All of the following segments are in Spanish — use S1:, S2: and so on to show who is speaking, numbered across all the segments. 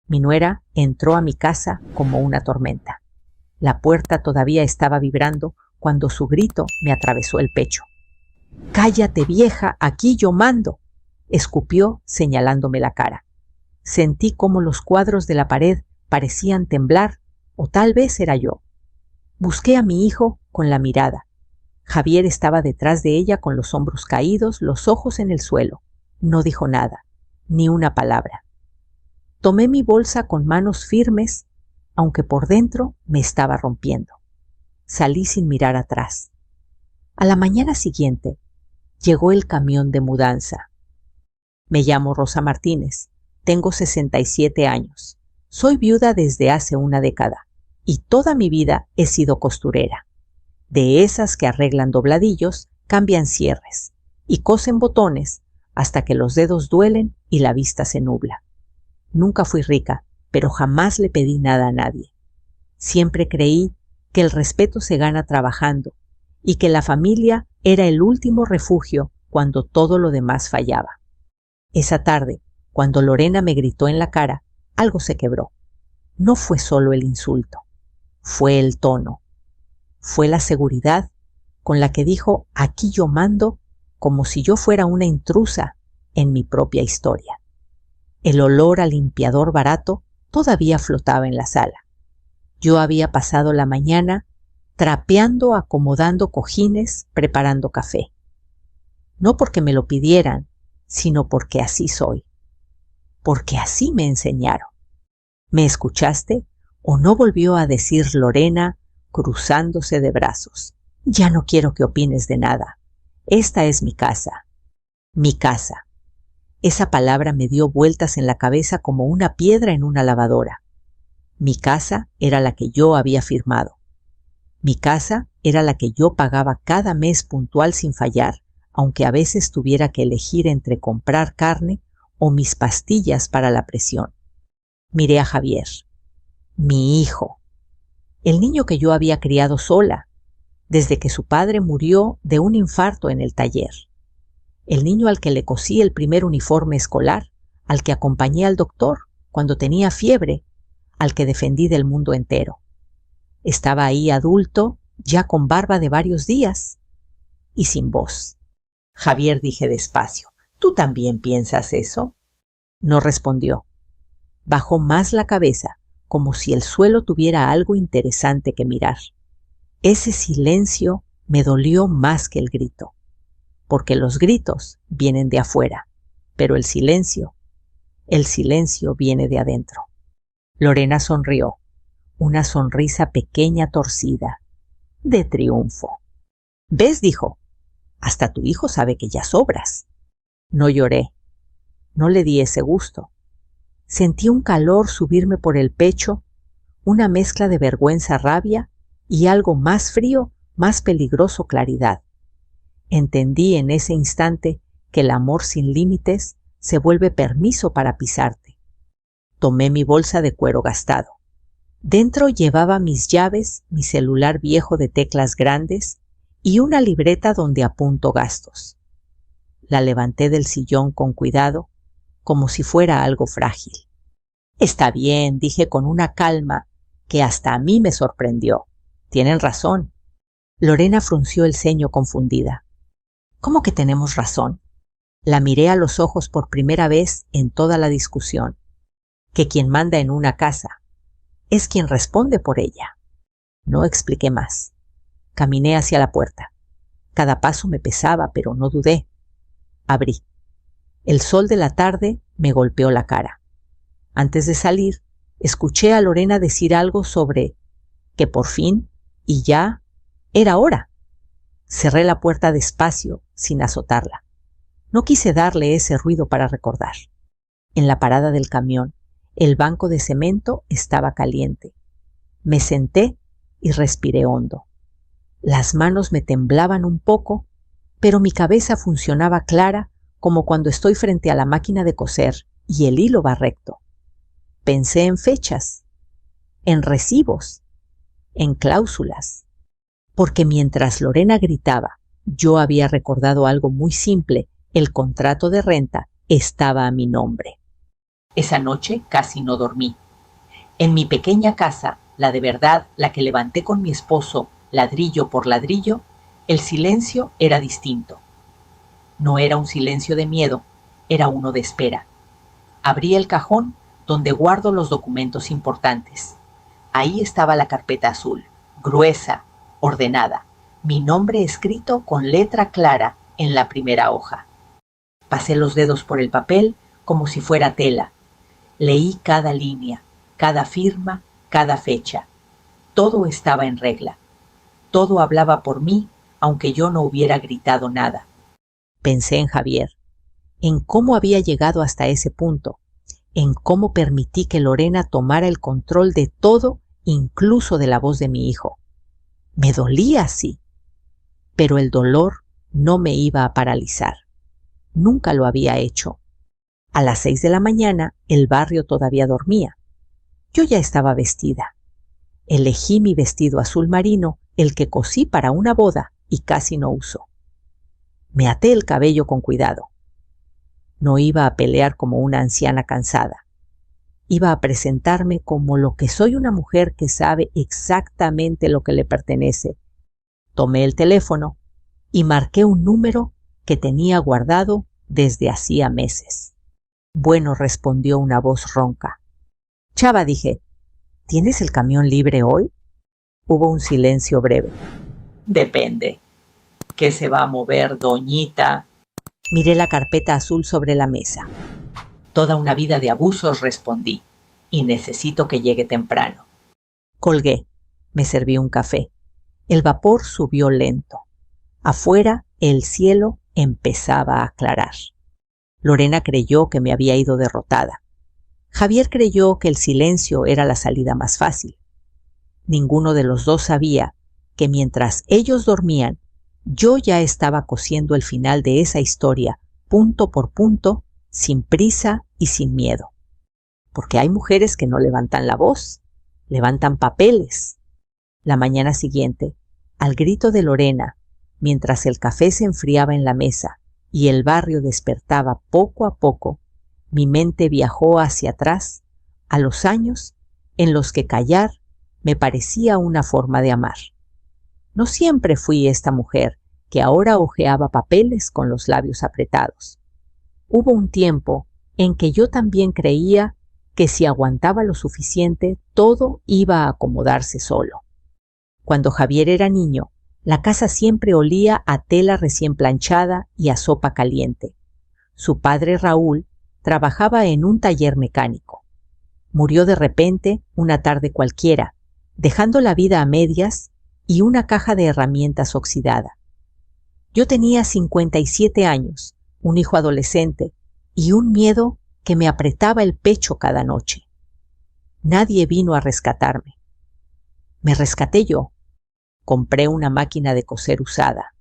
S1: Mi nuera entró a mi casa como una tormenta. La puerta todavía estaba vibrando cuando su grito me atravesó el pecho. «¡Cállate, vieja! ¡Aquí yo mando!», escupió señalándome la cara. Sentí cómo los cuadros de la pared parecían temblar, o tal vez era yo. Busqué a mi hijo con la mirada. Javier estaba detrás de ella con los hombros caídos, los ojos en el suelo. No dijo nada, ni una palabra. Tomé mi bolsa con manos firmes, aunque por dentro me estaba rompiendo. Salí sin mirar atrás. A la mañana siguiente llegó el camión de mudanza. Me llamo Rosa Martínez, tengo 67 años. Soy viuda desde hace una década y toda mi vida he sido costurera. De esas que arreglan dobladillos, cambian cierres y cosen botones hasta que los dedos duelen y la vista se nubla. Nunca fui rica, pero jamás le pedí nada a nadie. Siempre creí que el respeto se gana trabajando y que la familia era el último refugio cuando todo lo demás fallaba. Esa tarde, cuando Lorena me gritó en la cara, algo se quebró. No fue solo el insulto, fue el tono. Fue la seguridad con la que dijo «aquí yo mando», como si yo fuera una intrusa en mi propia historia. El olor a limpiador barato todavía flotaba en la sala. Yo había pasado la mañana trapeando, acomodando cojines, preparando café. No porque me lo pidieran, sino porque así soy. Porque así me enseñaron. ¿Me escuchaste? ¿O no volvió a decir Lorena, cruzándose de brazos? Ya no quiero que opines de nada. Esta es mi casa. Mi casa. Esa palabra me dio vueltas en la cabeza como una piedra en una lavadora. Mi casa era la que yo había firmado. Mi casa era la que yo pagaba cada mes puntual sin fallar, aunque a veces tuviera que elegir entre comprar carne o mis pastillas para la presión. Miré a Javier, mi hijo, el niño que yo había criado sola, desde que su padre murió de un infarto en el taller. El niño al que le cosí el primer uniforme escolar, al que acompañé al doctor cuando tenía fiebre, al que defendí del mundo entero. Estaba ahí adulto, ya con barba de varios días y sin voz. Javier, dije despacio, ¿tú también piensas eso? No respondió. Bajó más la cabeza, como si el suelo tuviera algo interesante que mirar. Ese silencio me dolió más que el grito, porque los gritos vienen de afuera, pero el silencio viene de adentro. Lorena sonrió, una sonrisa pequeña torcida, de triunfo. ¿Ves?, dijo, hasta tu hijo sabe que ya sobras. No lloré, no le di ese gusto. Sentí un calor subirme por el pecho, una mezcla de vergüenza, rabia y algo más frío, más peligroso, claridad. Entendí en ese instante que el amor sin límites se vuelve permiso para pisarte. Tomé mi bolsa de cuero gastado. Dentro llevaba mis llaves, mi celular viejo de teclas grandes y una libreta donde apunto gastos. La levanté del sillón con cuidado, como si fuera algo frágil. Está bien, dije con una calma que hasta a mí me sorprendió. Tienen razón. Lorena frunció el ceño confundida. ¿Cómo que tenemos razón? La miré a los ojos por primera vez en toda la discusión. Que quien manda en una casa es quien responde por ella. No expliqué más. Caminé hacia la puerta. Cada paso me pesaba, pero no dudé. Abrí. El sol de la tarde me golpeó la cara. Antes de salir, escuché a Lorena decir algo sobre que por fin, y ya, era hora. Cerré la puerta despacio, sin azotarla. No quise darle ese ruido para recordar. En la parada del camión, el banco de cemento estaba caliente. Me senté y respiré hondo. Las manos me temblaban un poco, pero mi cabeza funcionaba clara como cuando estoy frente a la máquina de coser y el hilo va recto. Pensé en fechas, en recibos, en cláusulas, porque mientras Lorena gritaba, yo había recordado algo muy simple: el contrato de renta estaba a mi nombre. Esa noche casi no dormí. En mi pequeña casa, la de verdad, la que levanté con mi esposo, ladrillo por ladrillo, el silencio era distinto. No era un silencio de miedo, era uno de espera. Abrí el cajón donde guardo los documentos importantes. Ahí estaba la carpeta azul, gruesa, ordenada, mi nombre escrito con letra clara en la primera hoja. Pasé los dedos por el papel como si fuera tela. Leí cada línea, cada firma, cada fecha. Todo estaba en regla. Todo hablaba por mí, aunque yo no hubiera gritado nada. Pensé en Javier, en cómo había llegado hasta ese punto, en cómo permití que Lorena tomara el control de todo, incluso de la voz de mi hijo. Me dolía, sí, pero el dolor no me iba a paralizar. Nunca lo había hecho. A las 6 de la mañana el barrio todavía dormía. Yo ya estaba vestida. Elegí mi vestido azul marino, el que cosí para una boda y casi no uso. Me até el cabello con cuidado. No iba a pelear como una anciana cansada. Iba a presentarme como lo que soy, una mujer que sabe exactamente lo que le pertenece. Tomé el teléfono y marqué un número que tenía guardado desde hacía meses. Bueno, respondió una voz ronca. Chava, dije, ¿tienes el camión libre hoy? Hubo un silencio breve. Depende. ¿Qué se va a mover, doñita? Miré la carpeta azul sobre la mesa. Toda una vida de abusos, respondí, y necesito que llegue temprano. Colgué. Me serví un café. El vapor subió lento. Afuera, el cielo empezaba a aclarar. Lorena creyó que me había ido derrotada. Javier creyó que el silencio era la salida más fácil. Ninguno de los dos sabía que mientras ellos dormían, yo ya estaba cosiendo el final de esa historia, punto por punto, sin prisa y sin miedo. Porque hay mujeres que no levantan la voz, levantan papeles. La mañana siguiente, al grito de Lorena, mientras el café se enfriaba en la mesa y el barrio despertaba poco a poco, mi mente viajó hacia atrás, a los años en los que callar me parecía una forma de amar. No siempre fui esta mujer que ahora hojeaba papeles con los labios apretados. Hubo un tiempo en que yo también creía que si aguantaba lo suficiente, todo iba a acomodarse solo. Cuando Javier era niño, la casa siempre olía a tela recién planchada y a sopa caliente. Su padre Raúl trabajaba en un taller mecánico. Murió de repente una tarde cualquiera, dejando la vida a medias y una caja de herramientas oxidada. Yo tenía 57 años, un hijo adolescente y un miedo que me apretaba el pecho cada noche. Nadie vino a rescatarme. Me rescaté yo. Compré una máquina de coser usada.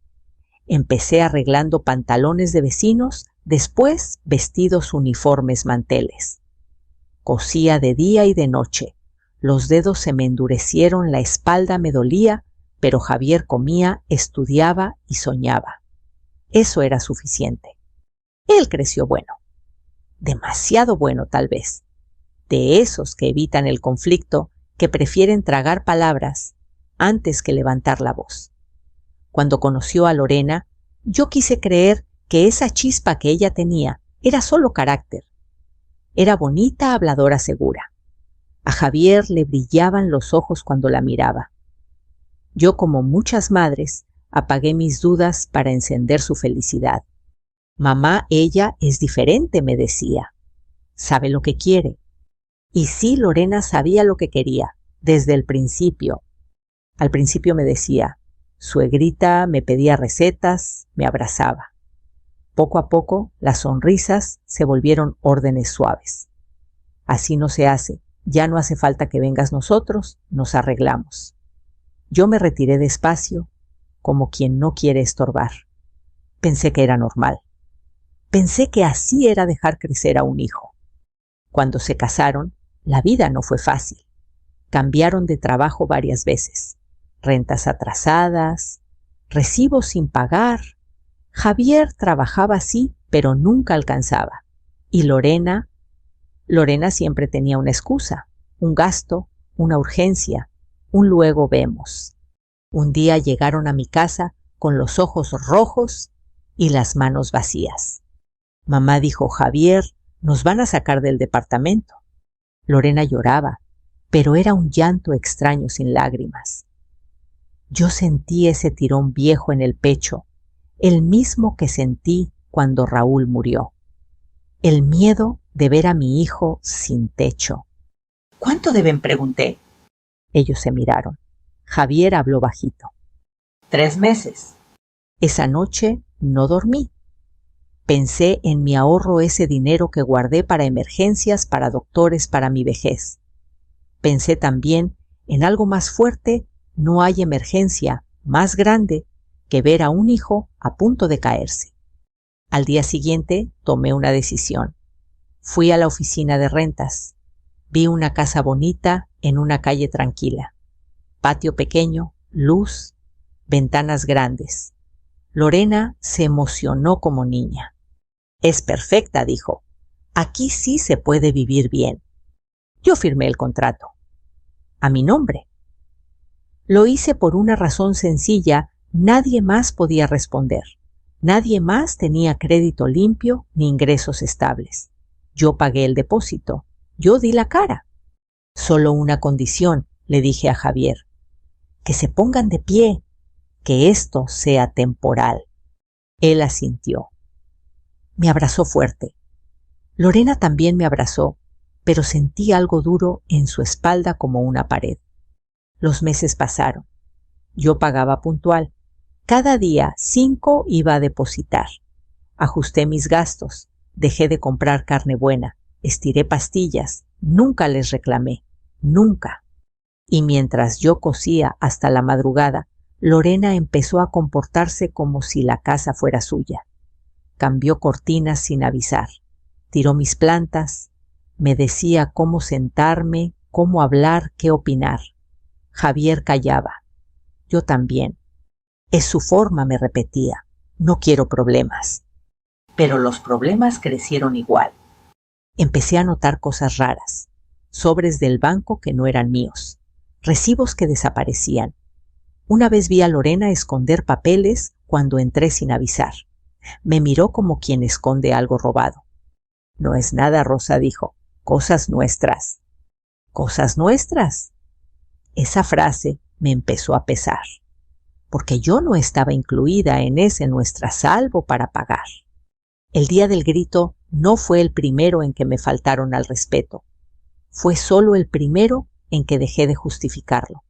S1: Empecé arreglando pantalones de vecinos, después vestidos, uniformes, manteles. Cosía de día y de noche. Los dedos se me endurecieron, la espalda me dolía, pero Javier comía, estudiaba y soñaba. Eso era suficiente. Él creció bueno. Demasiado bueno, tal vez. De esos que evitan el conflicto, que prefieren tragar palabras antes que levantar la voz. Cuando conoció a Lorena, yo quise creer que esa chispa que ella tenía era solo carácter. Era bonita, habladora, segura. A Javier le brillaban los ojos cuando la miraba. Yo, como muchas madres, apagué mis dudas para encender su felicidad. Mamá, ella es diferente, me decía. Sabe lo que quiere. Y sí, Lorena sabía lo que quería, desde el principio. Al principio me decía, suegrita, me pedía recetas, me abrazaba. Poco a poco, las sonrisas se volvieron órdenes suaves. Así no se hace, ya no hace falta que vengas, nosotros nos arreglamos. Yo me retiré despacio, como quien no quiere estorbar. Pensé que era normal. Pensé que así era dejar crecer a un hijo. Cuando se casaron, la vida no fue fácil. Cambiaron de trabajo varias veces. Rentas atrasadas, recibos sin pagar. Javier trabajaba así, pero nunca alcanzaba. Y Lorena, Lorena siempre tenía una excusa, un gasto, una urgencia, un luego vemos. Un día llegaron a mi casa con los ojos rojos y las manos vacías. Mamá dijo: Javier, nos van a sacar del departamento. Lorena lloraba, pero era un llanto extraño sin lágrimas. Yo sentí ese tirón viejo en el pecho, el mismo que sentí cuando Raúl murió. El miedo de ver a mi hijo sin techo.
S2: ¿Cuánto deben? Pregunté.
S1: Ellos se miraron. Javier habló bajito.
S2: 3 meses.
S1: Esa noche no dormí. Pensé en mi ahorro, ese dinero que guardé para emergencias, para doctores, para mi vejez. Pensé también en algo más fuerte. No hay emergencia más grande que ver a un hijo a punto de caerse. Al día siguiente tomé una decisión. Fui a la oficina de rentas. Vi una casa bonita en una calle tranquila. Patio pequeño, luz, ventanas grandes. Lorena se emocionó como niña. Es perfecta, dijo. Aquí sí se puede vivir bien. Yo firmé el contrato. A mi nombre. Lo hice por una razón sencilla. Nadie más podía responder. Nadie más tenía crédito limpio ni ingresos estables. Yo pagué el depósito. Yo di la cara. Solo una condición, le dije a Javier. Que se pongan de pie. Que esto sea temporal. Él asintió. Me abrazó fuerte. Lorena también me abrazó, pero sentí algo duro en su espalda como una pared. Los meses pasaron. Yo pagaba puntual. Cada día 5 iba a depositar. Ajusté mis gastos. Dejé de comprar carne buena. Estiré pastillas. Nunca les reclamé. Nunca. Y mientras yo cosía hasta la madrugada, Lorena empezó a comportarse como si la casa fuera suya. Cambió cortinas sin avisar. Tiró mis plantas. Me decía cómo sentarme, cómo hablar, qué opinar. Javier callaba. Yo también. Es su forma, me repetía. No quiero problemas.
S2: Pero los problemas crecieron igual.
S1: Empecé a notar cosas raras. Sobres del banco que no eran míos. Recibos que desaparecían. Una vez vi a Lorena esconder papeles cuando entré sin avisar. Me miró como quien esconde algo robado. No es nada, Rosa, dijo. Cosas nuestras. ¿Cosas nuestras? Esa frase me empezó a pesar, porque yo no estaba incluida en ese nuestra salvo para pagar. El día del grito no fue el primero en que me faltaron al respeto. Fue solo el primero en que dejé de justificarlo.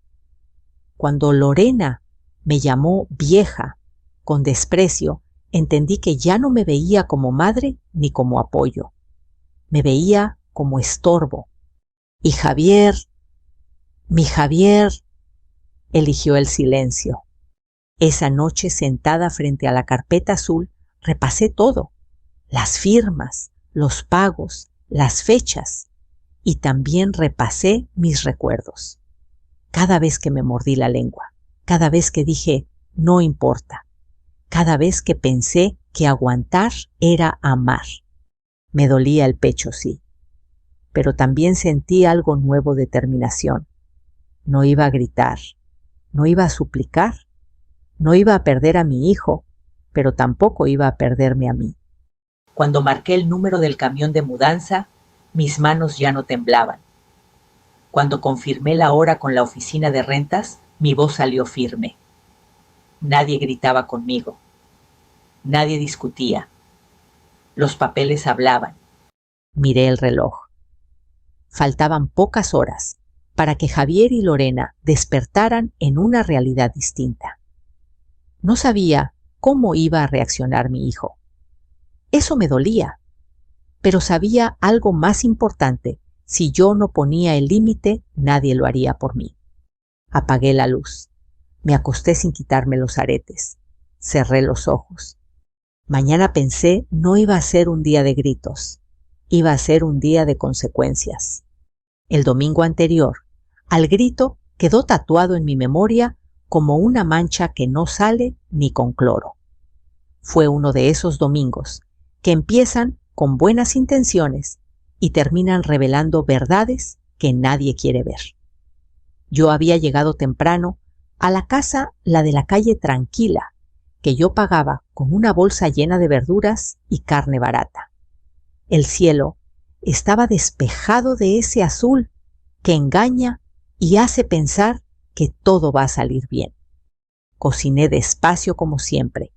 S1: Cuando Lorena me llamó vieja, con desprecio, entendí que ya no me veía como madre ni como apoyo. Me veía como estorbo. Y Javier, mi Javier, eligió el silencio. Esa noche, sentada frente a la carpeta azul, repasé todo. Las firmas, los pagos, las fechas. Y también repasé mis recuerdos. Cada vez que me mordí la lengua, cada vez que dije, no importa, cada vez que pensé que aguantar era amar. Me dolía el pecho, sí, pero también sentí algo nuevo, determinación. No iba a gritar, no iba a suplicar, no iba a perder a mi hijo, pero tampoco iba a perderme a mí.
S2: Cuando marqué el número del camión de mudanza, mis manos ya no temblaban. Cuando confirmé la hora con la oficina de rentas, mi voz salió firme. Nadie gritaba conmigo. Nadie discutía. Los papeles hablaban.
S1: Miré el reloj. Faltaban pocas horas para que Javier y Lorena despertaran en una realidad distinta. No sabía cómo iba a reaccionar mi hijo. Eso me dolía, pero sabía algo más importante. Si yo no ponía el límite, nadie lo haría por mí. Apagué la luz. Me acosté sin quitarme los aretes. Cerré los ojos. Mañana, pensé, no iba a ser un día de gritos. Iba a ser un día de consecuencias. El domingo anterior, al grito, quedó tatuado en mi memoria como una mancha que no sale ni con cloro. Fue uno de esos domingos que empiezan con buenas intenciones y terminan revelando verdades que nadie quiere ver. Yo había llegado temprano a la casa, la de la calle Tranquila, que yo pagaba con una bolsa llena de verduras y carne barata. El cielo estaba despejado de ese azul que engaña y hace pensar que todo va a salir bien. Cociné despacio como siempre.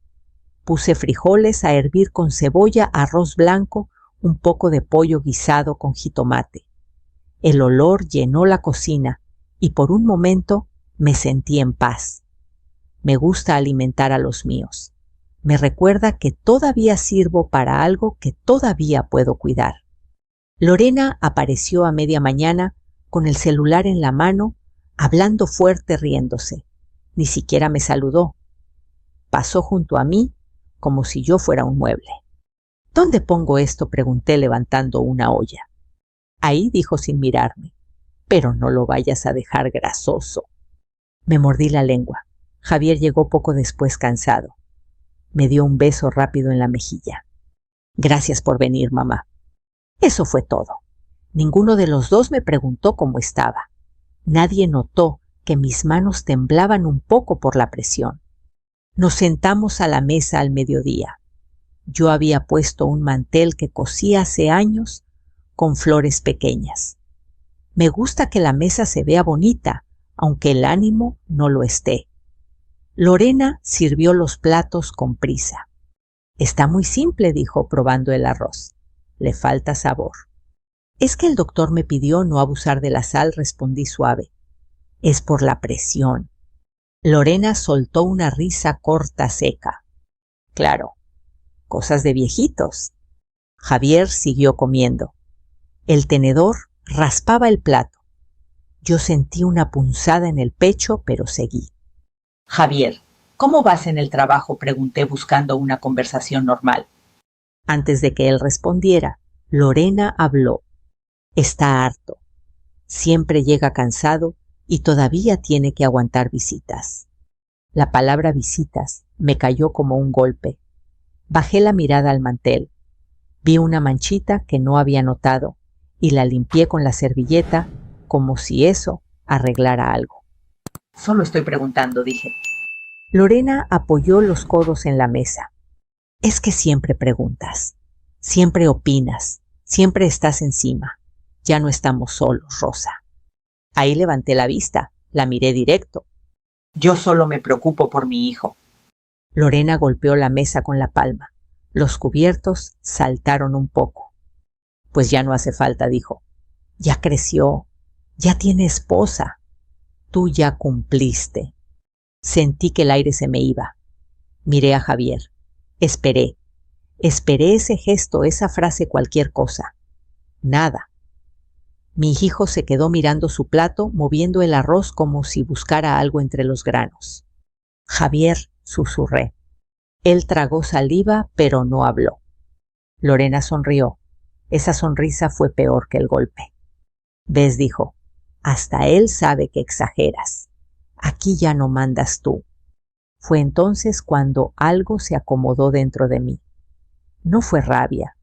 S1: Puse frijoles a hervir con cebolla, arroz blanco, un poco de pollo guisado con jitomate. El olor llenó la cocina y por un momento me sentí en paz. Me gusta alimentar a los míos. Me recuerda que todavía sirvo para algo que todavía puedo cuidar. Lorena apareció a media mañana con el celular en la mano, hablando fuerte, riéndose. Ni siquiera me saludó. Pasó junto a mí como si yo fuera un mueble. ¿Dónde pongo esto?, pregunté levantando una olla. Ahí, dijo sin mirarme. Pero no lo vayas a dejar grasoso. Me mordí la lengua. Javier llegó poco después cansado. Me dio un beso rápido en la mejilla. Gracias por venir, mamá. Eso fue todo. Ninguno de los dos me preguntó cómo estaba. Nadie notó que mis manos temblaban un poco por la presión. Nos sentamos a la mesa al mediodía. Yo había puesto un mantel que cosí hace años con flores pequeñas. Me gusta que la mesa se vea bonita, aunque el ánimo no lo esté. Lorena sirvió los platos con prisa. Está muy simple, dijo probando el arroz. Le falta sabor. Es que el doctor me pidió no abusar de la sal, respondí suave. Es por la presión. Lorena soltó una risa corta, seca. Claro, cosas de viejitos. Javier siguió comiendo. El tenedor raspaba el plato. Yo sentí una punzada en el pecho, pero seguí.
S2: Javier, ¿cómo vas en el trabajo?, pregunté buscando una conversación normal.
S1: Antes de que él respondiera, Lorena habló. Está harto. Siempre llega cansado y todavía tiene que aguantar visitas. La palabra visitas me cayó como un golpe. Bajé la mirada al mantel. Vi una manchita que no había notado y la limpié con la servilleta como si eso arreglara algo.
S2: Solo estoy preguntando, dije.
S1: Lorena apoyó los codos en la mesa. Es que siempre preguntas, siempre opinas, siempre estás encima. Ya no estamos solos, Rosa. Ahí levanté la vista, la miré directo.
S2: Yo solo me preocupo por mi hijo.
S1: Lorena golpeó la mesa con la palma. Los cubiertos saltaron un poco. Pues ya no hace falta, dijo. Ya creció, ya tiene esposa. Tú ya cumpliste. Sentí que el aire se me iba. Miré a Javier. Esperé ese gesto, esa frase, cualquier cosa. Nada. Mi hijo se quedó mirando su plato, moviendo el arroz como si buscara algo entre los granos. Javier, susurré. Él tragó saliva, pero no habló. Lorena sonrió. Esa sonrisa fue peor que el golpe. ¿Ves?, dijo. Hasta él sabe que exageras. Aquí ya no mandas tú. Fue entonces cuando algo se acomodó dentro de mí. No fue rabia,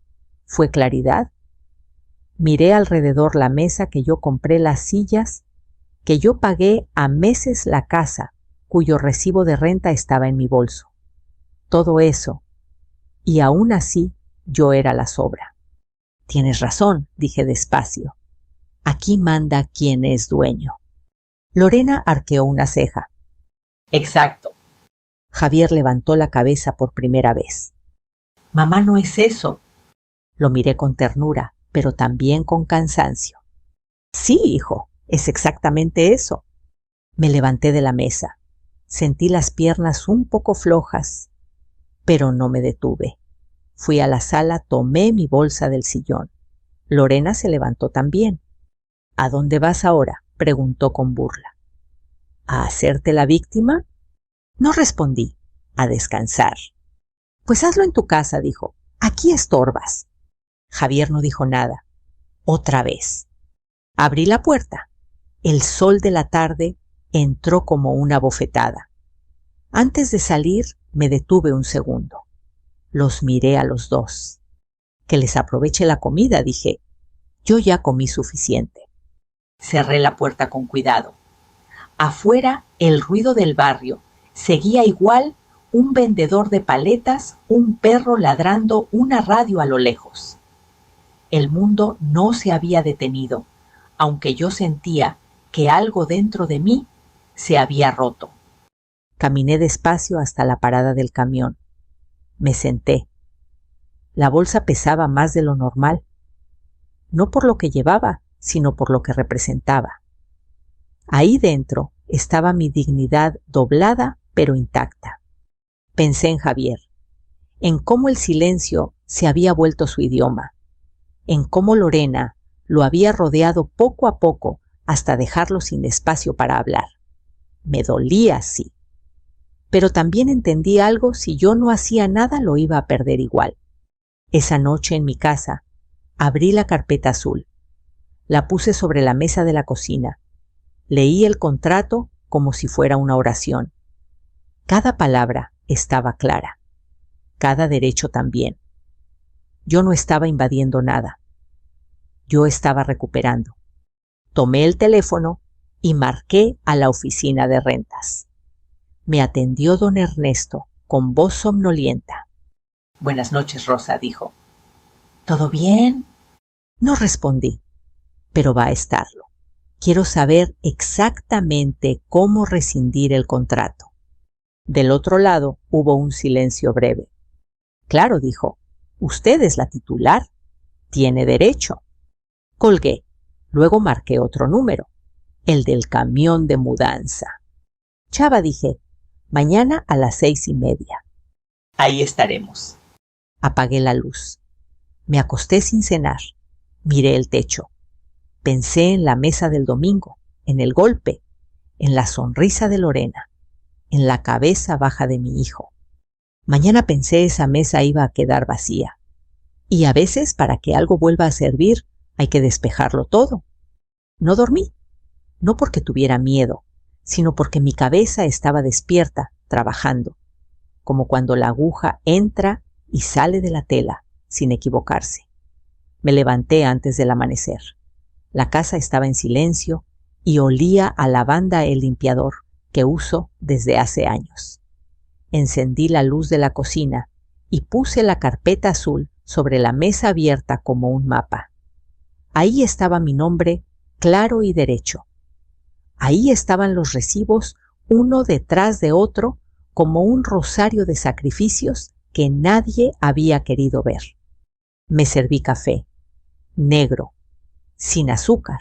S1: fue claridad. Miré alrededor la mesa que yo compré, las sillas, que yo pagué a meses, la casa, cuyo recibo de renta estaba en mi bolso. Todo eso, y aún así yo era la sobra. Tienes razón, dije despacio. Aquí manda quien es dueño. Lorena arqueó una ceja.
S2: Exacto.
S1: Javier levantó la cabeza por primera vez.
S2: Mamá, no es eso.
S1: Lo miré con ternura, pero también con cansancio. Sí, hijo, es exactamente eso. Me levanté de la mesa. Sentí las piernas un poco flojas, pero no me detuve. Fui a la sala, tomé mi bolsa del sillón. Lorena se levantó también. ¿A dónde vas ahora?, preguntó con burla. ¿A hacerte la víctima? No respondí. A descansar. Pues hazlo en tu casa, dijo. Aquí estorbas. Javier no dijo nada. Otra vez. Abrí la puerta. El sol de la tarde entró como una bofetada. Antes de salir, me detuve un segundo. Los miré a los dos. Que les aproveche la comida, dije. Yo ya comí suficiente.
S2: Cerré la puerta con cuidado. Afuera, el ruido del barrio seguía igual, un vendedor de paletas, un perro ladrando, una radio a lo lejos. El mundo no se había detenido, aunque yo sentía que algo dentro de mí se había roto.
S1: Caminé despacio hasta la parada del camión. Me senté. La bolsa pesaba más de lo normal. No por lo que llevaba, sino por lo que representaba. Ahí dentro estaba mi dignidad doblada pero intacta. Pensé en Javier, en cómo el silencio se había vuelto su idioma, en cómo Lorena lo había rodeado poco a poco hasta dejarlo sin espacio para hablar. Me dolía, sí. Pero también entendí algo: si yo no hacía nada lo iba a perder igual. Esa noche en mi casa abrí la carpeta azul. La puse sobre la mesa de la cocina. Leí el contrato como si fuera una oración. Cada palabra estaba clara. Cada derecho también. Yo no estaba invadiendo nada. Yo estaba recuperando. Tomé el teléfono y marqué a la oficina de rentas. Me atendió don Ernesto con voz somnolienta.
S2: Buenas noches, Rosa, dijo. ¿Todo bien?
S1: No respondí, pero va a estarlo. Quiero saber exactamente cómo rescindir el contrato. Del otro lado hubo un silencio breve. Claro, dijo, usted es la titular. Tiene derecho. Colgué. Luego marqué otro número, el del camión de mudanza. Chava, dije, mañana a las 6:30.
S2: Ahí estaremos.
S1: Apagué la luz. Me acosté sin cenar. Miré el techo. Pensé en la mesa del domingo, en el golpe, en la sonrisa de Lorena, en la cabeza baja de mi hijo. Mañana pensé esa mesa iba a quedar vacía. Y a veces, para que algo vuelva a servir, hay que despejarlo todo. No dormí, no porque tuviera miedo, sino porque mi cabeza estaba despierta, trabajando, como cuando la aguja entra y sale de la tela, sin equivocarse. Me levanté antes del amanecer. La casa estaba en silencio y olía a lavanda el limpiador, que uso desde hace años. Encendí la luz de la cocina y puse la carpeta azul sobre la mesa abierta como un mapa. Ahí estaba mi nombre claro y derecho. Ahí estaban los recibos, uno detrás de otro, como un rosario de sacrificios que nadie había querido ver. Me serví café, negro, sin azúcar.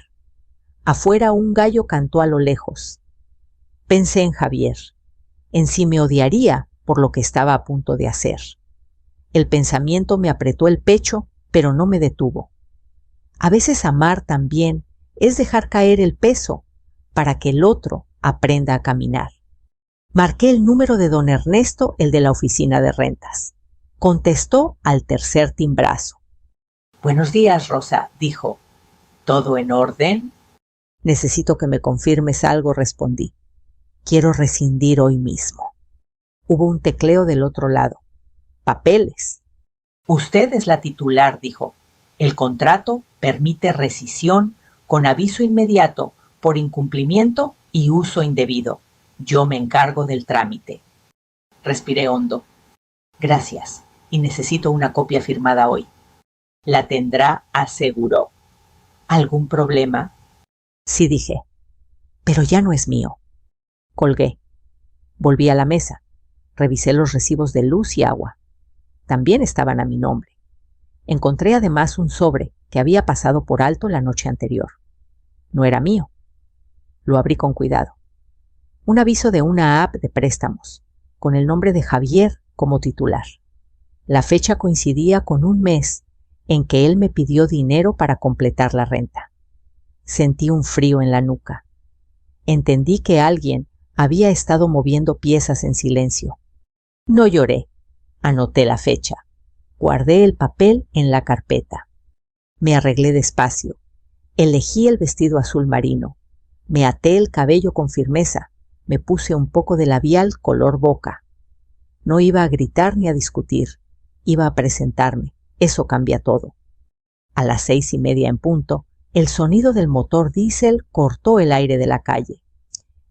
S1: Afuera un gallo cantó a lo lejos. Pensé en Javier, en si me odiaría por lo que estaba a punto de hacer. El pensamiento me apretó el pecho, pero no me detuvo. A veces amar también es dejar caer el peso para que el otro aprenda a caminar. Marqué el número de don Ernesto, el de la oficina de rentas. Contestó al tercer timbrazo.
S2: Buenos días, Rosa, dijo. ¿Todo en orden?
S1: Necesito que me confirmes algo, respondí. Quiero rescindir hoy mismo. Hubo un tecleo del otro lado. Papeles.
S2: Usted es la titular, dijo. El contrato permite rescisión con aviso inmediato por incumplimiento y uso indebido. Yo me encargo del trámite. Respiré hondo. Gracias, y necesito una copia firmada hoy. La tendrá, aseguró. ¿Algún problema?
S1: Sí, dije, pero ya no es mío. Colgué. Volví a la mesa. Revisé los recibos de luz y agua. También estaban a mi nombre. Encontré además un sobre que había pasado por alto la noche anterior. No era mío. Lo abrí con cuidado. Un aviso de una app de préstamos, con el nombre de Javier como titular. La fecha coincidía con un mes en que él me pidió dinero para completar la renta. Sentí un frío en la nuca. Entendí que alguien había estado moviendo piezas en silencio. No lloré. Anoté la fecha. Guardé el papel en la carpeta. Me arreglé despacio. Elegí el vestido azul marino. Me até el cabello con firmeza. Me puse un poco de labial color boca. No iba a gritar ni a discutir. Iba a presentarme. Eso cambia todo. A las 6:30 en punto, el sonido del motor diésel cortó el aire de la calle.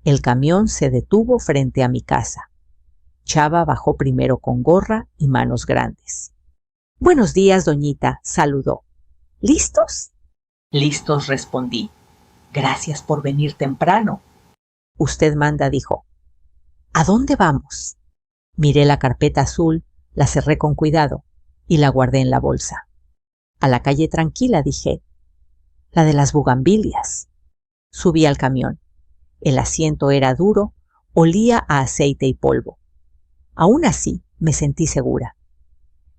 S1: El camión se detuvo frente a mi casa. Chava bajó primero con gorra y manos grandes. «Buenos días, doñita», saludó. «¿Listos?»
S2: «Listos», respondí. «Gracias por venir temprano».
S1: «Usted manda», dijo. «¿A dónde vamos?» Miré la carpeta azul, la cerré con cuidado y la guardé en la bolsa. «A la calle tranquila», dije. «La de las bugambilias». Subí al camión. El asiento era duro, olía a aceite y polvo. Aún así, me sentí segura.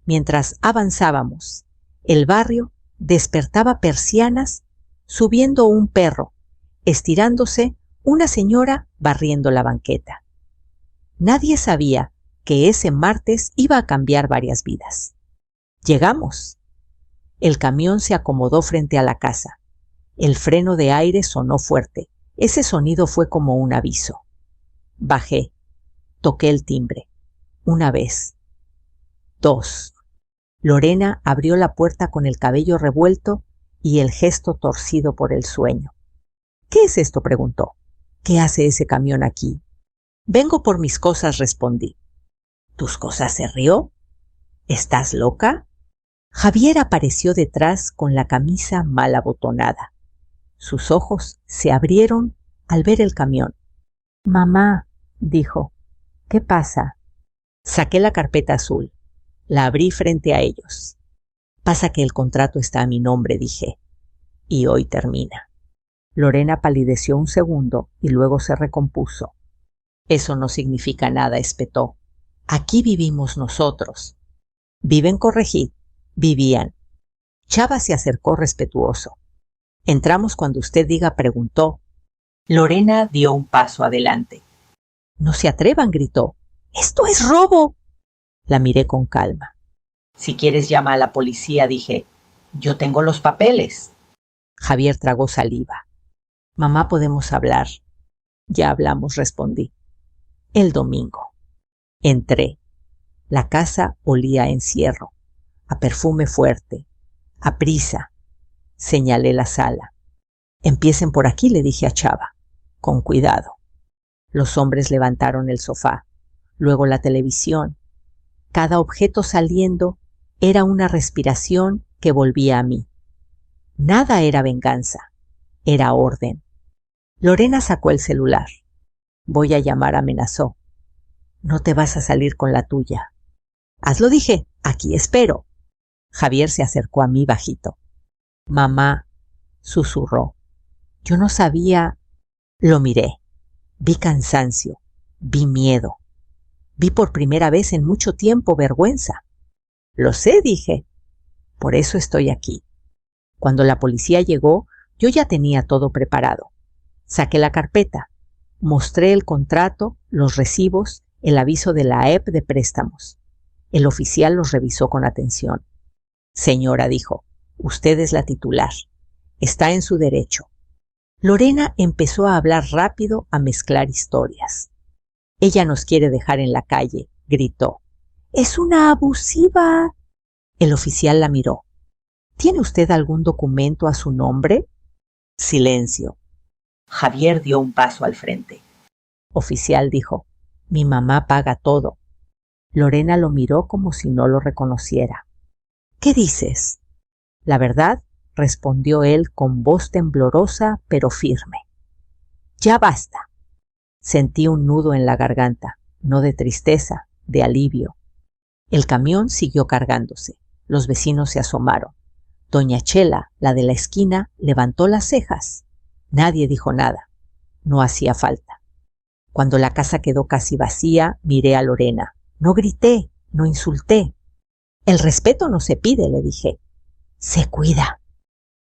S1: Mientras avanzábamos, el barrio despertaba persianas, subiendo un perro, estirándose una señora barriendo la banqueta. Nadie sabía que ese martes iba a cambiar varias vidas. Llegamos. El camión se acomodó frente a la casa. El freno de aire sonó fuerte. Ese sonido fue como un aviso. Bajé. Toqué el timbre. Una vez. 2. Lorena abrió la puerta con el cabello revuelto y el gesto torcido por el sueño. «¿Qué es esto?», preguntó. «¿Qué hace ese camión aquí?» «Vengo por mis cosas», respondí. «¿Tus cosas?», se rió. «¿Estás loca?» Javier apareció detrás con la camisa mal abotonada. Sus ojos se abrieron al ver el camión. «Mamá», dijo. «¿Qué pasa?» Saqué la carpeta azul. La abrí frente a ellos. «Pasa que el contrato está a mi nombre», dije. «Y hoy termina». Lorena palideció un segundo y luego se recompuso. «Eso no significa nada», espetó. «Aquí vivimos nosotros». «Viven», corregí. «Vivían». Chava se acercó respetuoso. «Entramos cuando usted diga», preguntó.
S2: Lorena dio un paso adelante.
S1: «No se atrevan», gritó. «¡Esto es robo!». La miré con calma.
S2: «Si quieres, llama a la policía», dije. «Yo tengo los papeles».
S1: Javier tragó saliva. «Mamá, podemos hablar». «Ya hablamos», respondí. «El domingo». Entré. La casa olía a encierro, a perfume fuerte, a prisa. Señalé la sala. «Empiecen por aquí», le dije a Chava. «Con cuidado». Los hombres levantaron el sofá, luego la televisión. Cada objeto saliendo era una respiración que volvía a mí. Nada era venganza, era orden. Lorena sacó el celular. «Voy a llamar», amenazó. «No te vas a salir con la tuya». «Hazlo», dije. «Aquí espero». Javier se acercó a mí bajito. «Mamá», susurró. Yo no sabía. Lo miré. Vi cansancio, vi miedo. Vi por primera vez en mucho tiempo vergüenza. «Lo sé», dije. «Por eso estoy aquí». Cuando la policía llegó, yo ya tenía todo preparado. Saqué la carpeta. Mostré el contrato, los recibos, el aviso de la AEP de préstamos. El oficial los revisó con atención. «Señora», dijo, «usted es la titular. Está en su derecho». Lorena empezó a hablar rápido, a mezclar historias. «Ella nos quiere dejar en la calle», gritó. «Es una abusiva». El oficial la miró. «¿Tiene usted algún documento a su nombre?» Silencio.
S2: Javier dio un paso al frente.
S1: Oficial dijo: «Mi mamá paga todo». Lorena lo miró como si no lo reconociera. «¿Qué dices?» «La verdad», respondió él con voz temblorosa pero firme. «Ya basta». Sentí un nudo en la garganta, no de tristeza, de alivio. El camión siguió cargándose. Los vecinos se asomaron. Doña Chela, la de la esquina, levantó las cejas. Nadie dijo nada. No hacía falta. Cuando la casa quedó casi vacía, miré a Lorena. No grité, no insulté. «El respeto no se pide», le dije. «Se cuida».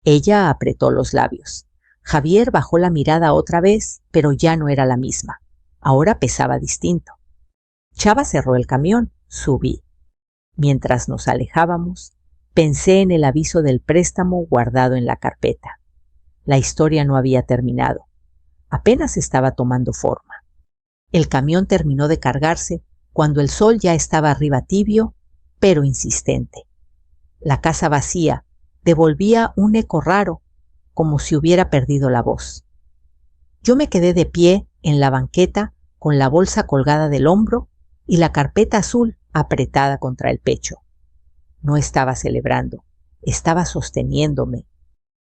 S1: Ella apretó los labios. Javier bajó la mirada otra vez, pero ya no era la misma. Ahora pesaba distinto. Chava cerró el camión. Subí. Mientras nos alejábamos, pensé en el aviso del préstamo guardado en la carpeta. La historia no había terminado. Apenas estaba tomando forma. El camión terminó de cargarse cuando el sol ya estaba arriba tibio, pero insistente. La casa vacía, devolvía un eco raro, como si hubiera perdido la voz. Yo me quedé de pie en la banqueta con la bolsa colgada del hombro y la carpeta azul apretada contra el pecho. No estaba celebrando, estaba sosteniéndome.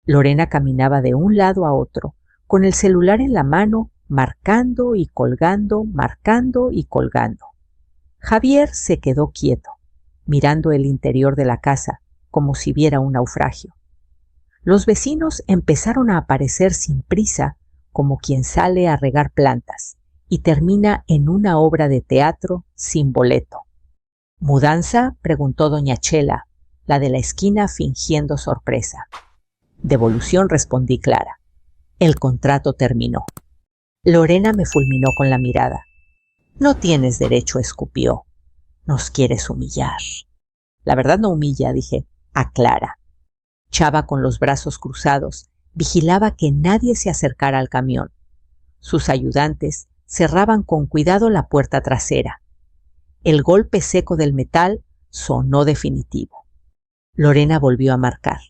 S1: Lorena caminaba de un lado a otro, con el celular en la mano, marcando y colgando, marcando y colgando. Javier se quedó quieto, mirando el interior de la casa, como si viera un naufragio. Los vecinos empezaron a aparecer sin prisa, como quien sale a regar plantas y termina en una obra de teatro sin boleto. ¿Mudanza?, preguntó doña Chela, la de la esquina, fingiendo sorpresa. Devolución, respondí clara. El contrato terminó. Lorena me fulminó con la mirada. No tienes derecho, escupió. Nos quieres humillar. La verdad no humilla, dije, aclara. Chava, con los brazos cruzados, vigilaba que nadie se acercara al camión. Sus ayudantes cerraban con cuidado la puerta trasera. El golpe seco del metal sonó definitivo. Lorena volvió a marcar.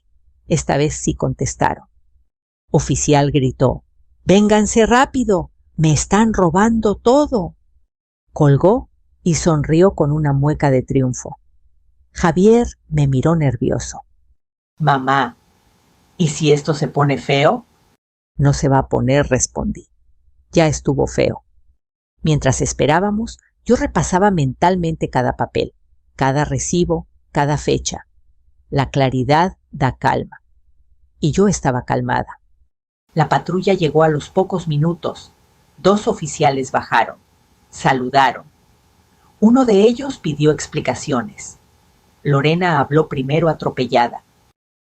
S1: Esta vez sí contestaron. Oficial gritó: «¡Vénganse rápido! ¡Me están robando todo!». Colgó y sonrió con una mueca de triunfo. Javier me miró nervioso.
S2: Mamá, ¿y si esto se pone feo?
S1: No se va a poner, respondí. Ya estuvo feo. Mientras esperábamos, yo repasaba mentalmente cada papel, cada recibo, cada fecha. La claridad da calma. Y yo estaba calmada.
S2: La patrulla llegó a los pocos minutos. 2 oficiales bajaron. Saludaron. Uno de ellos pidió explicaciones. Lorena habló primero atropellada.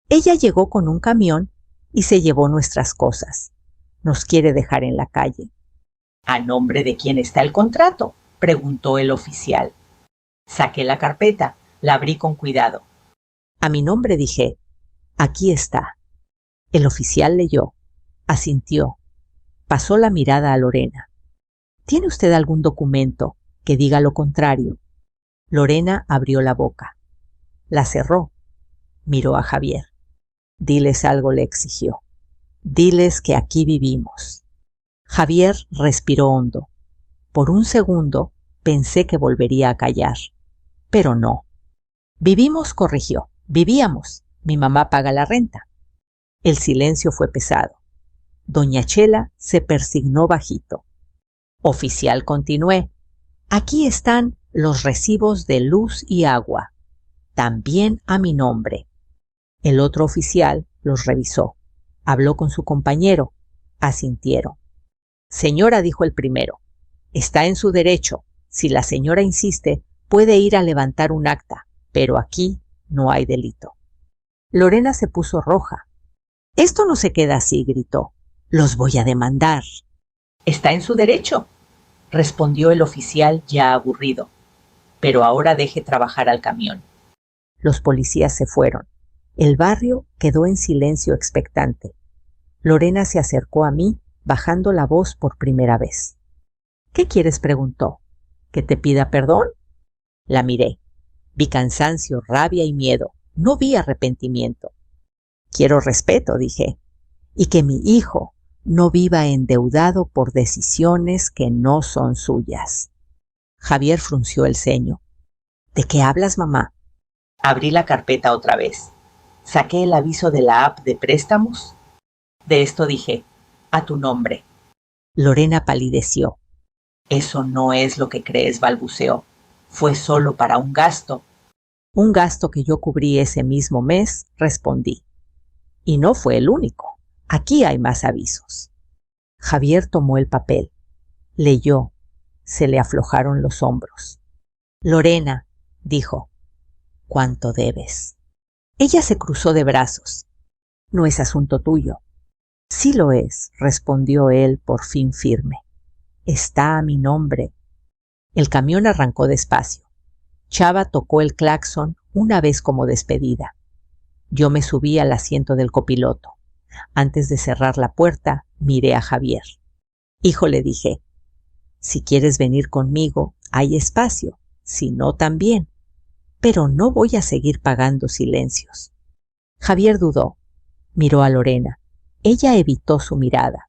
S1: Ella llegó con un camión y se llevó nuestras cosas. Nos quiere dejar en la calle.
S2: ¿A nombre de quién está el contrato?, preguntó el oficial. Saqué la carpeta, la abrí con cuidado.
S1: A mi nombre, dije. Aquí está. El oficial leyó, asintió, pasó la mirada a Lorena. ¿Tiene usted algún documento que diga lo contrario? Lorena abrió la boca. La cerró. Miró a Javier. Diles algo, le exigió. Diles que aquí vivimos. Javier respiró hondo. Por un segundo pensé que volvería a callar. Pero no. Vivimos, corrigió. Vivíamos. Mi mamá paga la renta. El silencio fue pesado. Doña Chela se persignó bajito. Oficial, continué. Aquí están los recibos de luz y agua. También a mi nombre. El otro oficial los revisó. Habló con su compañero. Asintieron. Señora, dijo el primero, está en su derecho. Si la señora insiste, puede ir a levantar un acta, pero aquí no hay delito. Lorena se puso roja. Esto no se queda así, gritó. Los voy a demandar.
S2: Está en su derecho, respondió el oficial ya aburrido. Pero ahora deje trabajar al camión.
S1: Los policías se fueron. El barrio quedó en silencio expectante. Lorena se acercó a mí, bajando la voz por primera vez. ¿Qué quieres?, preguntó. ¿Que te pida perdón? La miré. Vi cansancio, rabia y miedo. No vi arrepentimiento. Quiero respeto, dije, y que mi hijo no viva endeudado por decisiones que no son suyas. Javier frunció el ceño. ¿De qué hablas, mamá?
S2: Abrí la carpeta otra vez. Saqué el aviso de la app de préstamos. De esto dije, a tu nombre.
S1: Lorena palideció.
S2: Eso no es lo que crees, balbuceó. Fue solo para un gasto.
S1: Un gasto que yo cubrí ese mismo mes, respondí. Y no fue el único. Aquí hay más avisos. Javier tomó el papel. Leyó. Se le aflojaron los hombros. Lorena, dijo, ¿cuánto debes? Ella se cruzó de brazos. No es asunto tuyo. Sí lo es, respondió él por fin firme. Está a mi nombre. El camión arrancó despacio. Chava tocó el claxon una vez como despedida. Yo me subí al asiento del copiloto. Antes de cerrar la puerta, miré a Javier. Hijo, le dije, si quieres venir conmigo, hay espacio, si no también. Pero no voy a seguir pagando silencios. Javier dudó. Miró a Lorena. Ella evitó su mirada.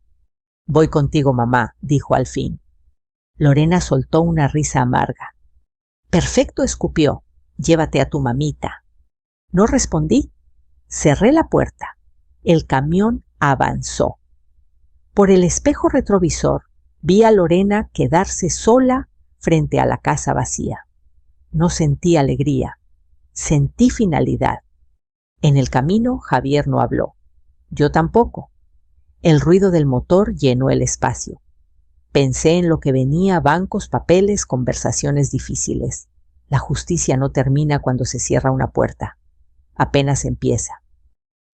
S1: «Voy contigo, mamá», dijo al fin. Lorena soltó una risa amarga. «Perfecto», escupió. «Llévate a tu mamita». No respondí. Cerré la puerta. El camión avanzó. Por el espejo retrovisor vi a Lorena quedarse sola frente a la casa vacía. No sentí alegría. Sentí finalidad. En el camino Javier no habló. Yo tampoco. El ruido del motor llenó el espacio. Pensé en lo que venía: bancos, papeles, conversaciones difíciles. La justicia no termina cuando se cierra una puerta. Apenas empieza.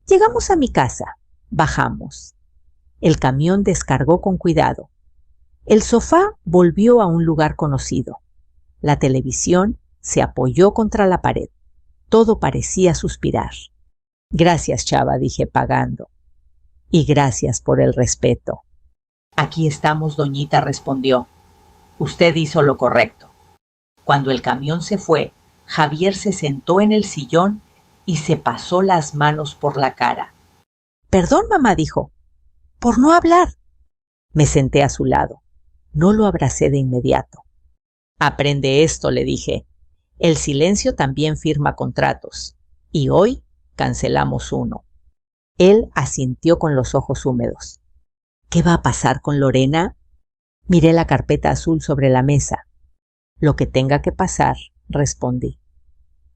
S1: Llegamos a mi casa. Bajamos. El camión descargó con cuidado. El sofá volvió a un lugar conocido. La televisión se apoyó contra la pared. Todo parecía suspirar. «Gracias, Chava», dije pagando. «Y gracias por el respeto».
S2: «Aquí estamos, doñita», respondió. «Usted hizo lo correcto». Cuando el camión se fue, Javier se sentó en el sillón y se pasó las manos por la cara.
S1: «Perdón, mamá», dijo, «por no hablar». Me senté a su lado. No lo abracé de inmediato. «Aprende esto», le dije. «El silencio también firma contratos. Y hoy cancelamos uno». Él asintió con los ojos húmedos. «¿Qué va a pasar con Lorena?». Miré la carpeta azul sobre la mesa. «Lo que tenga que pasar», respondí.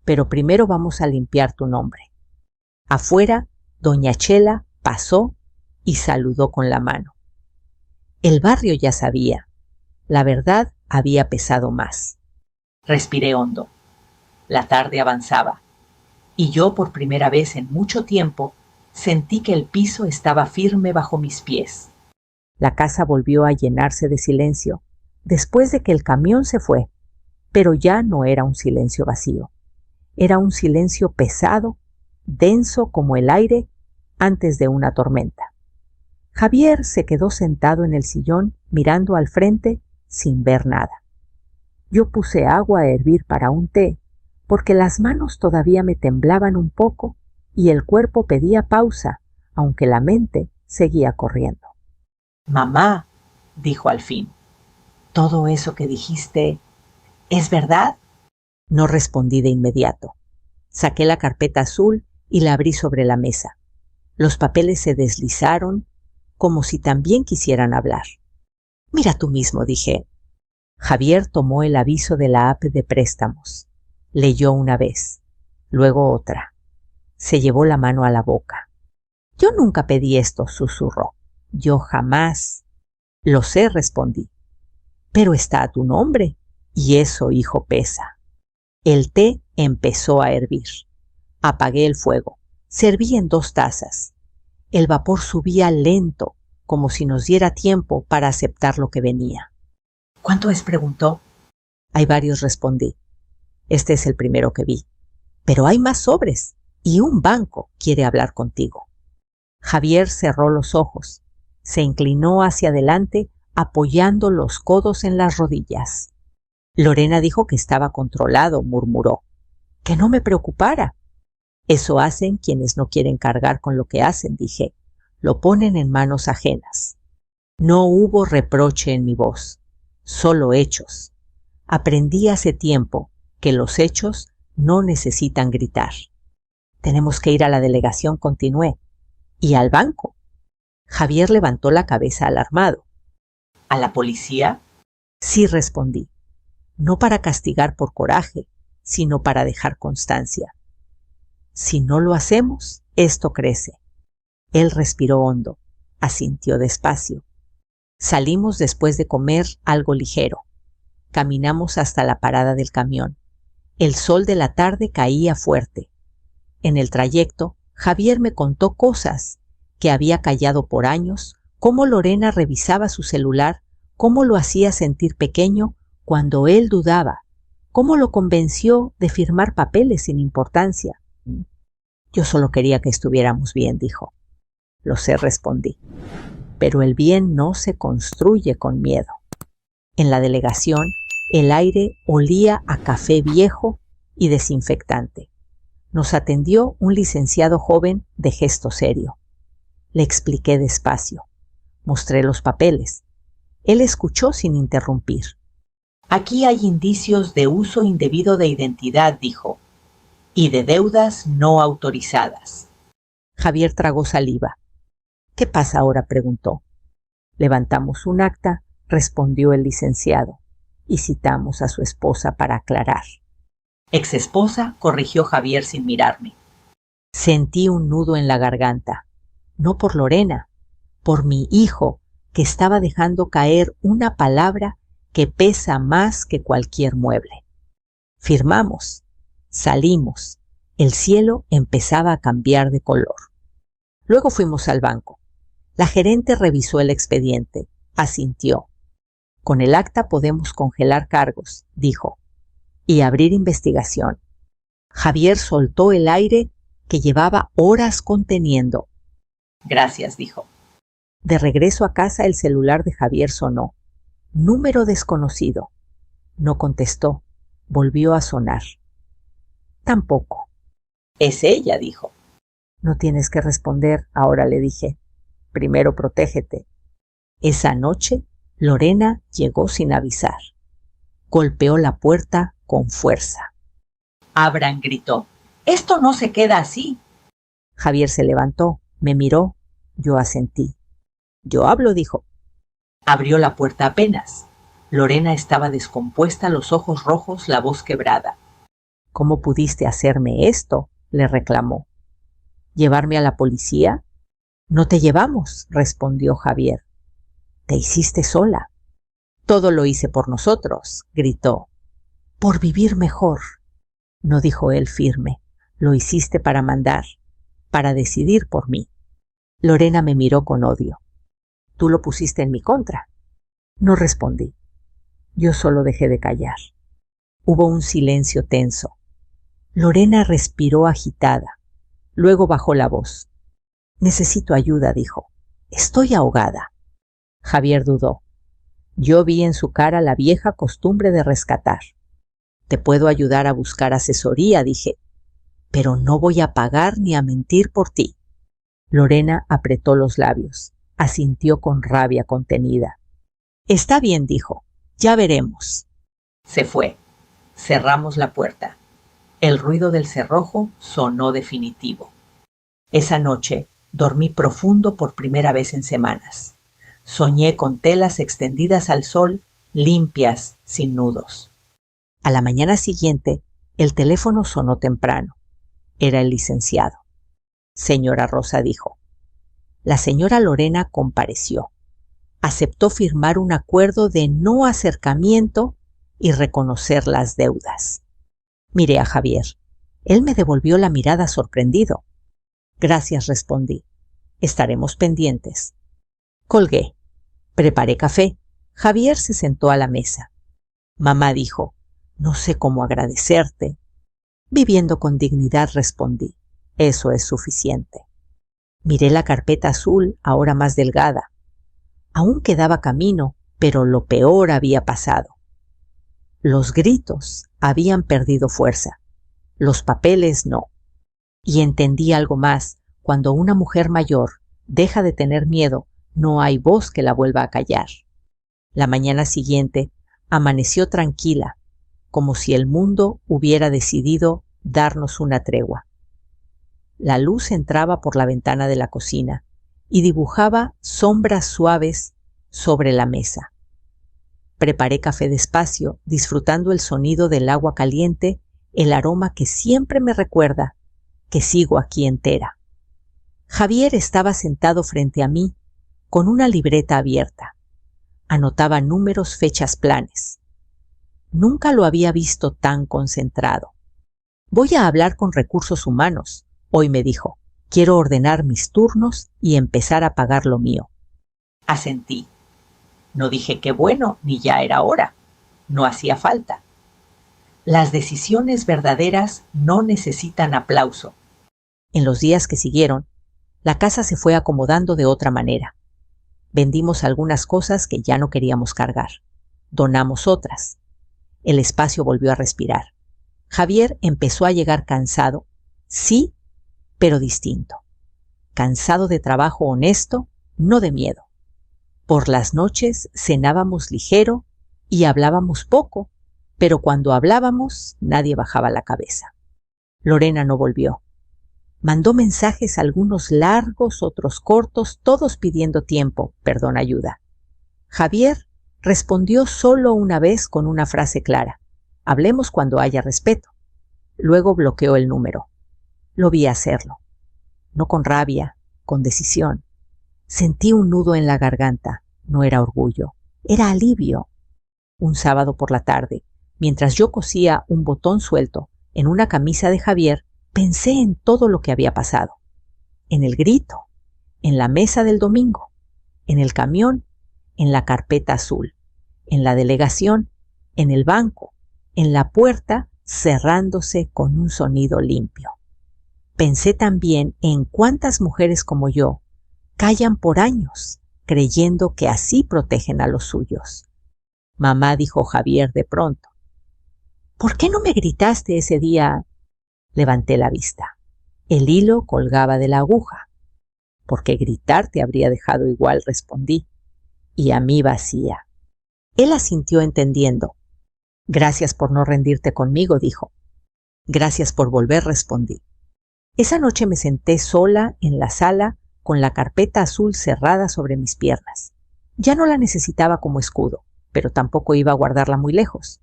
S1: «Pero primero vamos a limpiar tu nombre». Afuera, doña Chela pasó y saludó con la mano. El barrio ya sabía. La verdad había pesado más.
S2: Respiré hondo. La tarde avanzaba, y yo por primera vez en mucho tiempo sentí que el piso estaba firme bajo mis pies.
S1: La casa volvió a llenarse de silencio, después de que el camión se fue, pero ya no era un silencio vacío. Era un silencio pesado, denso como el aire antes de una tormenta. Javier se quedó sentado en el sillón mirando al frente sin ver nada. Yo puse agua a hervir para un té, porque las manos todavía me temblaban un poco y el cuerpo pedía pausa, aunque la mente seguía corriendo.
S2: «Mamá», dijo al fin, «¿todo eso que dijiste es verdad?».
S1: No respondí de inmediato. Saqué la carpeta azul y la abrí sobre la mesa. Los papeles se deslizaron como si también quisieran hablar. «Mira tú mismo», dije. Javier tomó el aviso de la app de préstamos. Leyó una vez, luego otra. Se llevó la mano a la boca. «Yo nunca pedí esto», susurró. «Yo jamás». «Lo sé», respondí. «Pero está a tu nombre, y eso, hijo, pesa». El té empezó a hervir. Apagué el fuego. Serví en 2 tazas. El vapor subía lento, como si nos diera tiempo para aceptar lo que venía.
S2: «¿Cuánto es?», preguntó.
S1: «Hay varios», respondí. «Este es el primero que vi. Pero hay más sobres, y un banco quiere hablar contigo». Javier cerró los ojos. Se inclinó hacia adelante, apoyando los codos en las rodillas. «Lorena dijo que estaba controlado», murmuró. «Que no me preocupara». «Eso hacen quienes no quieren cargar con lo que hacen», dije. «Lo ponen en manos ajenas». No hubo reproche en mi voz, solo hechos. Aprendí hace tiempo que los hechos no necesitan gritar. «Tenemos que ir a la delegación», continué. «Y al banco». Javier levantó la cabeza alarmado.
S2: «¿A la policía?».
S1: «Sí», respondí. «No para castigar por coraje, sino para dejar constancia. Si no lo hacemos, esto crece». Él respiró hondo, asintió despacio. Salimos después de comer algo ligero. Caminamos hasta la parada del camión. El sol de la tarde caía fuerte. En el trayecto, Javier me contó cosas que había callado por años, cómo Lorena revisaba su celular, cómo lo hacía sentir pequeño cuando él dudaba, cómo lo convenció de firmar papeles sin importancia. «Yo solo quería que estuviéramos bien», dijo. «Lo sé», respondí. «Pero el bien no se construye con miedo». En la delegación, el aire olía a café viejo y desinfectante. Nos atendió un licenciado joven de gesto serio. Le expliqué despacio. Mostré los papeles. Él escuchó sin interrumpir.
S2: Aquí hay indicios de uso indebido de identidad, dijo, y de deudas no autorizadas.
S1: Javier tragó saliva. ¿Qué pasa ahora?, preguntó. Levantamos un acta, respondió el licenciado, y citamos a su esposa para aclarar.
S2: Exesposa, corrigió Javier sin mirarme.
S1: Sentí un nudo en la garganta. No por Lorena, por mi hijo, que estaba dejando caer una palabra que pesa más que cualquier mueble. Firmamos, salimos, el cielo empezaba a cambiar de color. Luego fuimos al banco. La gerente revisó el expediente, asintió. Con el acta podemos congelar cargos, dijo, y abrir investigación. Javier soltó el aire que llevaba horas conteniendo.
S2: Gracias, dijo.
S1: De regreso a casa el celular de Javier sonó. Número desconocido. No contestó. Volvió a sonar. Tampoco.
S2: Es ella, dijo.
S1: No tienes que responder, ahora le dije. Primero protégete. Esa noche, Lorena llegó sin avisar. Golpeó la puerta con fuerza.
S2: Abran, gritó. Esto no se queda así.
S1: Javier se levantó, me miró, yo asentí. Yo hablo, dijo.
S2: Abrió la puerta apenas. Lorena estaba descompuesta, los ojos rojos, la voz quebrada.
S1: ¿Cómo pudiste hacerme esto?, le reclamó. ¿Llevarme a la policía? No te llevamos, respondió Javier. Te hiciste sola. Todo lo hice por nosotros, gritó. Por vivir mejor. No, dijo él firme. Lo hiciste para mandar, para decidir por mí. Lorena me miró con odio. Tú lo pusiste en mi contra. No respondí. Yo solo dejé de callar. Hubo un silencio tenso. Lorena respiró agitada. Luego bajó la voz. Necesito ayuda, dijo. Estoy ahogada. Javier dudó. Yo vi en su cara la vieja costumbre de rescatar. Te puedo ayudar a buscar asesoría, dije, pero no voy a pagar ni a mentir por ti. Lorena apretó los labios, asintió con rabia contenida. Está bien, dijo, ya veremos.
S2: Se fue. Cerramos la puerta. El ruido del cerrojo sonó definitivo. Esa noche dormí profundo por primera vez en semanas. Soñé con telas extendidas al sol, limpias, sin nudos.
S1: A la mañana siguiente, el teléfono sonó temprano. Era el licenciado. Señora Rosa, dijo. La señora Lorena compareció. Aceptó firmar un acuerdo de no acercamiento y reconocer las deudas. Miré a Javier. Él me devolvió la mirada sorprendido. Gracias, respondí. Estaremos pendientes. Colgué. Preparé café. Javier se sentó a la mesa. Mamá dijo, no sé cómo agradecerte. Viviendo con dignidad, respondí. Eso es suficiente. Miré la carpeta azul, ahora más delgada. Aún quedaba camino, pero lo peor había pasado. Los gritos habían perdido fuerza. Los papeles no. Y entendí algo más. Cuando una mujer mayor deja de tener miedo, no hay voz que la vuelva a callar. La mañana siguiente amaneció tranquila, como si el mundo hubiera decidido darnos una tregua. La luz entraba por la ventana de la cocina y dibujaba sombras suaves sobre la mesa. Preparé café despacio, disfrutando el sonido del agua caliente, el aroma que siempre me recuerda que sigo aquí entera. Javier estaba sentado frente a mí, con una libreta abierta. Anotaba números, fechas, planes. Nunca lo había visto tan concentrado. Voy a hablar con recursos humanos, hoy me dijo. Quiero ordenar mis turnos y empezar a pagar lo mío.
S2: Asentí. No dije qué bueno, ni ya era hora. No hacía falta. Las decisiones verdaderas no necesitan aplauso.
S1: En los días que siguieron, la casa se fue acomodando de otra manera. Vendimos algunas cosas que ya no queríamos cargar. Donamos otras. El espacio volvió a respirar. Javier empezó a llegar cansado, Sí, pero distinto. Cansado de trabajo honesto, no de miedo. Por las noches cenábamos ligero y hablábamos poco, pero cuando hablábamos nadie bajaba la cabeza. Lorena no volvió. Mandó mensajes, algunos largos, otros cortos, todos pidiendo tiempo, perdón, ayuda. Javier respondió solo una vez con una frase clara: hablemos cuando haya respeto. Luego bloqueó el número. Lo vi hacerlo. No con rabia, con decisión. Sentí un nudo en la garganta. No era orgullo, era alivio. Un sábado por la tarde, mientras yo cosía un botón suelto en una camisa de Javier, pensé en todo lo que había pasado. En el grito, en la mesa del domingo, en el camión, en la carpeta azul, en la delegación, en el banco, en la puerta cerrándose con un sonido limpio. Pensé también en cuántas mujeres como yo callan por años, creyendo que así protegen a los suyos. Mamá, dijo Javier de pronto, ¿por qué no me gritaste ese día? Levanté la vista. El hilo colgaba de la aguja. Porque gritar te habría dejado igual, respondí. Y a mí vacía. Él asintió entendiendo. Gracias por no rendirte conmigo, dijo. Gracias por volver, respondí. Esa noche me senté sola en la sala con la carpeta azul cerrada sobre mis piernas. Ya no la necesitaba como escudo, pero tampoco iba a guardarla muy lejos.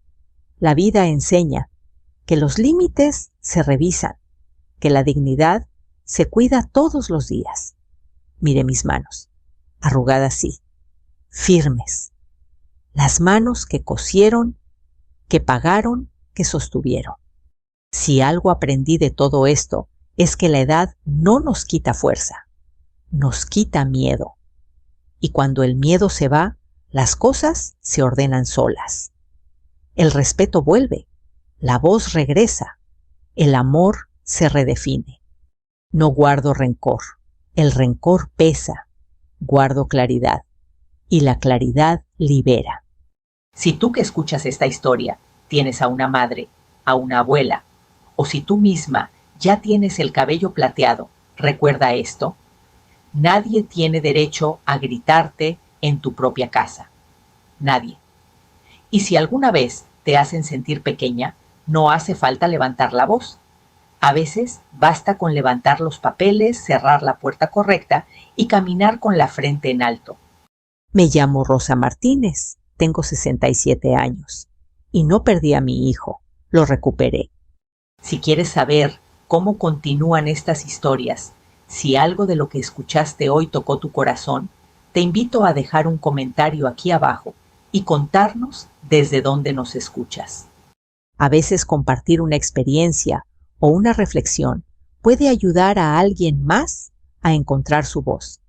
S1: La vida enseña que los límites se revisan, que la dignidad se cuida todos los días. Miré mis manos, arrugadas sí, firmes. Las manos que cosieron, que pagaron, que sostuvieron. Si algo aprendí de todo esto, es que la edad no nos quita fuerza, nos quita miedo. Y cuando el miedo se va, las cosas se ordenan solas. El respeto vuelve, la voz regresa, el amor se redefine. No guardo rencor, el rencor pesa, guardo claridad, y la claridad libera.
S2: Si tú que escuchas esta historia tienes a una madre, a una abuela, o si tú misma ya tienes el cabello plateado, recuerda esto: nadie tiene derecho a gritarte en tu propia casa. Nadie. Y si alguna vez te hacen sentir pequeña, no hace falta levantar la voz. A veces basta con levantar los papeles, cerrar la puerta correcta y caminar con la frente en alto.
S1: Me llamo Rosa Martínez, tengo 67 años y no perdí a mi hijo, lo recuperé.
S2: Si quieres saber cómo continúan estas historias, si algo de lo que escuchaste hoy tocó tu corazón, te invito a dejar un comentario aquí abajo y contarnos desde dónde nos escuchas.
S1: A veces compartir una experiencia o una reflexión puede ayudar a alguien más a encontrar su voz.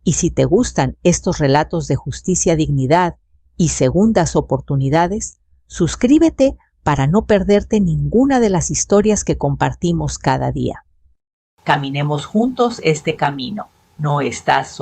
S1: Y si te gustan estos relatos de justicia, dignidad y segundas oportunidades, suscríbete para no perderte ninguna de las historias que compartimos cada día.
S2: Caminemos juntos este camino. No estás solo.